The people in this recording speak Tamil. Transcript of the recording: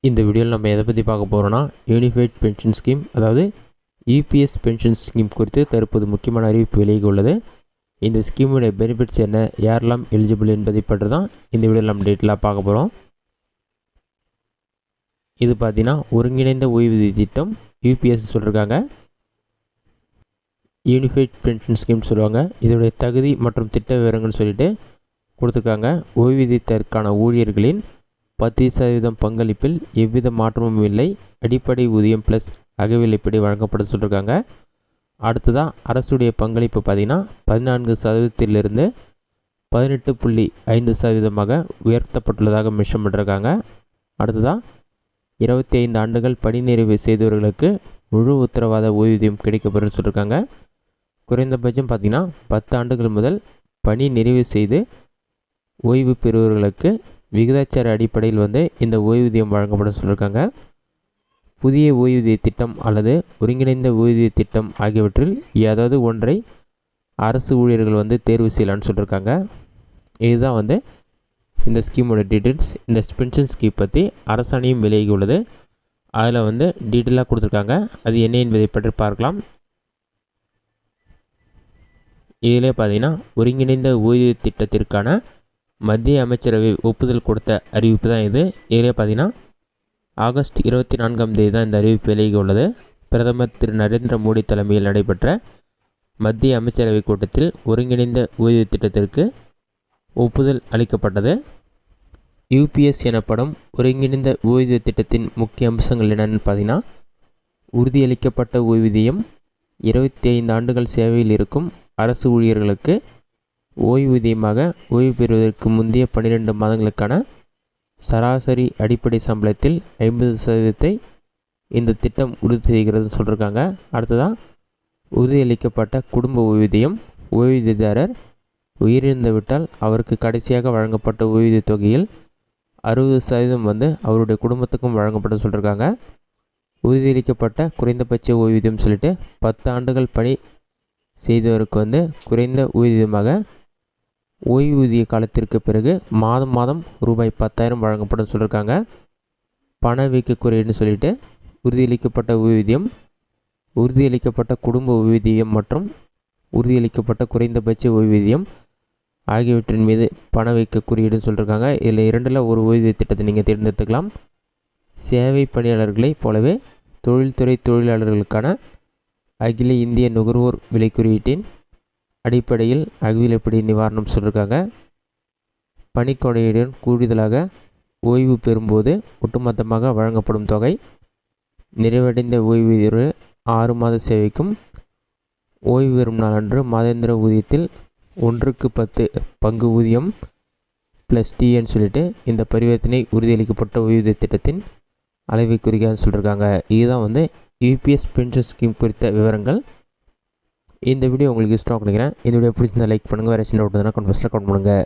இந்த வீடியோவில் நம்ம எதை பற்றி பார்க்க போகிறோன்னா யூனிஃபைட் பென்ஷன் ஸ்கீம், அதாவது யூபிஎஸ் பென்ஷன் ஸ்கீம் குறித்து தற்போது முக்கியமான அறிவிப்பு வெளியாக உள்ளது. இந்த ஸ்கீமுடைய பெனிஃபிட்ஸ் என்ன, யாரெல்லாம் எலிஜிபிள் என்பதை பற்றி தான் இந்த வீடியோவில் நம்ம டீட்டெயிலாக பார்க்க போகிறோம். இது பார்த்தீங்கன்னா ஒருங்கிணைந்த ஓய்வூதிய திட்டம் யூபிஎஸ் சொல்லியிருக்காங்க. யூனிஃபைட் பென்ஷன் ஸ்கீம் சொல்லுவாங்க. இதோடைய தகுதி மற்றும் திட்ட விவரங்கள்னு சொல்லிட்டு கொடுத்துருக்காங்க. ஓய்வூதியத்திற்கான ஊழியர்களின் 10% பங்களிப்பில் எவ்வித மாற்றமும் இல்லை. அடிப்படை ஊதியம் ப்ளஸ் அகவிலைப்படி வழங்கப்பட சொல்லியிருக்காங்க. அடுத்ததாக அரசுடைய பங்களிப்பு பார்த்திங்கன்னா 14% 18.5% உயர்த்தப்பட்டுள்ளதாக மென்ஷன் பண்ணிருக்காங்க. அடுத்ததாக 25 ஆண்டுகள் பணி நிறைவு செய்தவர்களுக்கு முழு உத்தரவாத ஓய்வூதியம் கிடைக்கப்படும் சொல்லியிருக்காங்க. குறைந்தபட்சம் பார்த்திங்கன்னா 10 ஆண்டுகள் முதல் பணி நிறைவு செய்து ஓய்வு பெறுவர்களுக்கு விகிதாச்சார அடிப்படையில் இந்த ஓய்வூதியம் வழங்கப்பட சொல்லியிருக்காங்க. புதிய ஓய்வூதிய திட்டம் அல்லது ஒருங்கிணைந்த ஓய்வூதிய திட்டம் ஆகியவற்றில் ஏதாவது ஒன்றை அரசு ஊழியர்கள் தேர்வு செய்யலான்னு சொல்லியிருக்காங்க. இதுதான் இந்த ஸ்கீமோட டீட்டெயில்ஸ். இந்த பென்ஷன் ஸ்கீம் பற்றி அரசாணையும் விலகி உள்ளது. அதில் டீட்டெயிலாக கொடுத்துருக்காங்க. அது என்ன என்பதை பற்றி பார்க்கலாம். இதிலே பார்த்தீங்கன்னா ஒருங்கிணைந்த ஓய்வூதிய திட்டத்திற்கான மத்திய அமைச்சரவை ஒப்புதல் கொடுத்த அறிவிப்பு தான் இது. இதிலே பார்த்தீங்கன்னா ஆகஸ்ட் 24 தான் இந்த அறிவிப்பு வெளியாக உள்ளது. பிரதமர் திரு நரேந்திர மோடி தலைமையில் நடைபெற்ற மத்திய அமைச்சரவை கூட்டத்தில் ஒருங்கிணைந்த ஓய்வூதிய திட்டத்திற்கு ஒப்புதல் அளிக்கப்பட்டது. யூபிஎஸ் எனப்படும் ஒருங்கிணைந்த ஓய்வூதிய திட்டத்தின் முக்கிய அம்சங்கள் என்னென்னு பார்த்தீங்கன்னா, உறுதியளிக்கப்பட்ட ஓய்வூதியம், 25 ஆண்டுகள் சேவையில் இருக்கும் அரசு ஊழியர்களுக்கு ஓய்வூதியமாக ஓய்வு பெறுவதற்கு முந்தைய 12 மாதங்களுக்கான சராசரி அடிப்படை சம்பளத்தில் 50% இந்த திட்டம் உறுதி செய்கிறது சொல்லியிருக்காங்க. அடுத்ததாக உறுதியளிக்கப்பட்ட குடும்ப ஓய்வூதியம், ஓய்வூதியதாரர் உயிரிழந்து விட்டால் அவருக்கு கடைசியாக வழங்கப்பட்ட ஓய்வூதிய தொகையில் 60% அவருடைய குடும்பத்துக்கும் வழங்கப்பட சொல்லியிருக்காங்க. உறுதியளிக்கப்பட்ட குறைந்தபட்ச ஓய்வூதியம் சொல்லிட்டு 10 ஆண்டுகள் பணி செய்தவருக்கு குறைந்த ஊதியமாக ஓய்வூதிய காலத்திற்கு பிறகு மாதம் ரூபாய் 10,000 வழங்கப்படும் சொல்லியிருக்காங்க. பணவீக்க குறியீடுன்னு சொல்லிட்டு உறுதியளிக்கப்பட்ட ஓய்வூதியம், உறுதியளிக்கப்பட்ட குடும்ப ஓய்வூதியம் மற்றும் உறுதியளிக்கப்பட்ட குறைந்தபட்ச ஓய்வூதியம் ஆகியவற்றின் மீது பணவீக்க குறியீடுன்னு சொல்லியிருக்காங்க. இதில் 2ல் ஒரு ஓய்வூதிய திட்டத்தை நீங்கள் தேர்ந்தெடுத்துக்கலாம். சேவை பணியாளர்களைப் போலவே தொழில்துறை தொழிலாளர்களுக்கான அகில இந்திய நுகர்வோர் விலை குறியீட்டின் அடிப்படையில் அகவிலைப்படி நிவாரணம் சொல்லியிருக்காங்க. பணிக்கொடையுடன் கூடுதலாக ஓய்வு பெறும்போது ஒட்டுமொத்தமாக வழங்கப்படும் தொகை நிறைவடைந்த ஓய்வூதியர் 6 மாத சேவைக்கும் ஓய்வு பெறும் நாளன்று மாதாந்திர ஊதியத்தில் 1/10 பங்கு ஊதியம் ப்ளஸ் டின்னு சொல்லிட்டு இந்த பரிவர்த்தனை உறுதியளிக்கப்பட்ட ஓய்வூதிய திட்டத்தின் அளவை குறிக்கான்னு சொல்லியிருக்காங்க. இதுதான் யூபிஎஸ் பென்ஷன் ஸ்கீம் குறித்த விவரங்கள். இந்த வீடியோ உங்களுக்கு யூஸ்ஃபுல்லாக நினைக்கிறேன். இந்த வீடியோ பிடிச்சிருந்தால் லைக் பண்ணுங்கள். வேறு சின்ன டவுட் இருந்தால் கமெண்ட் பாக்ஸில் கமெண்ட் பண்ணுங்கள்.